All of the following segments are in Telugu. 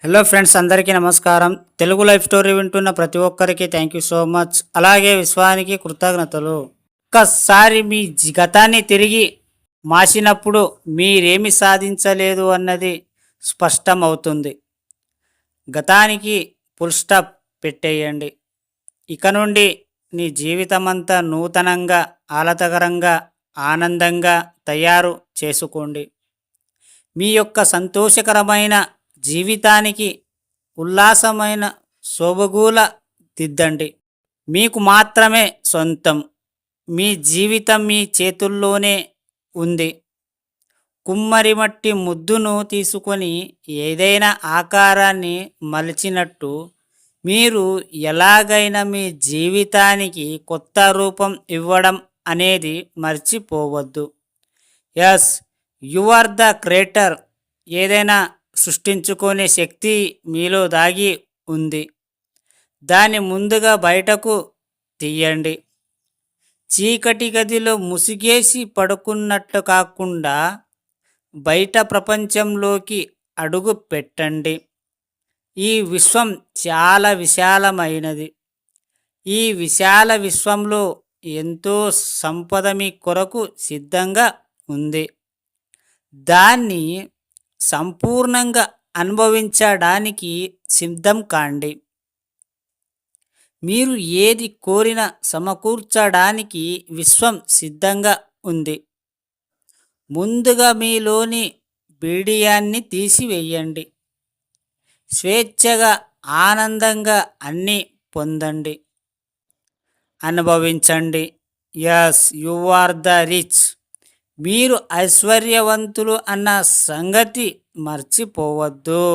హలో ఫ్రెండ్స్, అందరికీ నమస్కారం. తెలుగు లైఫ్ స్టోరీ వింటున్న ప్రతి ఒక్కరికి థ్యాంక్ యూ సో మచ్. అలాగే విశ్వానికి కృతజ్ఞతలు. ఒక్కసారి మీ గతాన్ని తిరిగి మాసినప్పుడు మీరేమి సాధించలేదు అన్నది స్పష్టం అవుతుంది. గతానికి ఫుల్ స్టాప్ పెట్టేయండి. ఇక నుండి నీ జీవితమంతా నూతనంగా, ఆహ్లాదకరంగా, ఆనందంగా తయారు చేసుకోండి. మీ యొక్క సంతోషకరమైన జీవితానికి ఉల్లాసమైన శోభగూల దిద్దండి. మీకు మాత్రమే సొంతం. మీ జీవితం మీ చేతుల్లోనే ఉంది. కుమ్మరి మట్టి ముద్దును తీసుకొని ఏదైనా ఆకారాన్ని మలిచినట్టు మీరు ఎలాగైనా మీ జీవితానికి కొత్త రూపం ఇవ్వడం అనేది మర్చిపోవద్దు. Yes, you are the creator. ఏదైనా సృష్టించుకునే శక్తి మీలో దాగి ఉంది. దాన్ని ముందుగా బయటకు తీయండి. చీకటి గదిలో ముసిగేసి పడుకున్నట్లు కాకుండా బయట ప్రపంచంలోకి అడుగు పెట్టండి. ఈ విశ్వం చాలా విశాలమైనది. ఈ విశాల విశ్వంలో ఎంతో సంపద మీ కొరకు సిద్ధంగా ఉంది. దాన్ని సంపూర్ణంగా అనుభవించడానికి సిద్ధం కాండి. మీరు ఏది కోరినా సమకూర్చడానికి విశ్వం సిద్ధంగా ఉంది. ముందుగా మీలోని బీడియాన్ని తీసివేయండి. స్వేచ్ఛగా, ఆనందంగా అన్నీ పొందండి, అనుభవించండి. Yes, you are the rich. మీరు ఐశ్వర్యవంతులు అన్న సంగతి మర్చిపోవద్దు.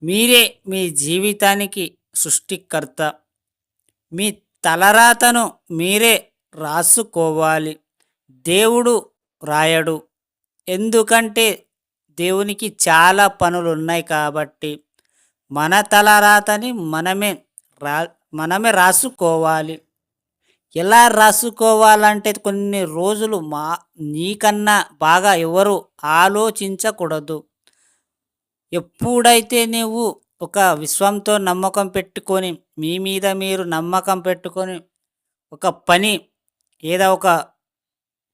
మీరే మీ జీవితానికి సృష్టికర్త. మీ తలరాతను మీరే రాసుకోవాలి. దేవుడు రాయడు. ఎందుకంటే దేవునికి చాలా పనులున్నాయి కాబట్టి మన తలరాతని మనమే రాసుకోవాలి. ఎలా రాసుకోవాలంటే కొన్ని రోజులు నీకన్నా బాగా ఎవరు ఆలోచించకూడదు. ఎప్పుడైతే నువ్వు ఒక విశ్వంతో నమ్మకం పెట్టుకొని, మీ మీద మీరు నమ్మకం పెట్టుకొని ఒక పని, ఏదో ఒక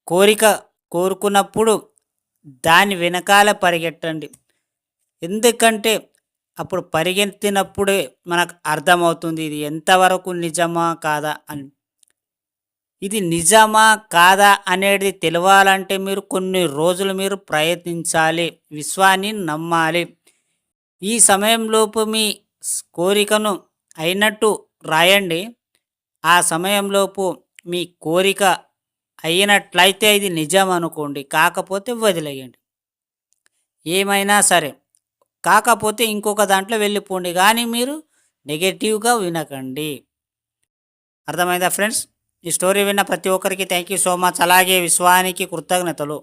కోరిక కోరుకున్నప్పుడు దాని వెనకాల పరిగెట్టండి. ఎందుకంటే అప్పుడు పరిగెత్తినప్పుడే మనకు అర్థమవుతుంది ఇది ఎంతవరకు నిజమా కాదా అని. ఇది నిజమా కాదా అనేది తెలవాలంటే మీరు కొన్ని రోజులు మీరు ప్రయత్నించాలి, విశ్వాన్ని నమ్మాలి. ఈ సమయంలోపు మీ కోరికను అయినట్టు రాయండి. ఆ సమయంలోపు మీ కోరిక అయినట్లయితే ఇది నిజం అనుకోండి, కాకపోతే వదిలేయండి. ఏమైనా సరే, కాకపోతే ఇంకొక దాంట్లో వెళ్ళిపోండి, కానీ మీరు నెగటివ్గా వినకండి. అర్థమైందా ఫ్రెండ్స్? ఈ స్టోరీ విన్న ప్రతి ఒక్కరికి థ్యాంక్ యూ సో మచ్. అలాగే విశ్వానికి కృతజ్ఞతలు.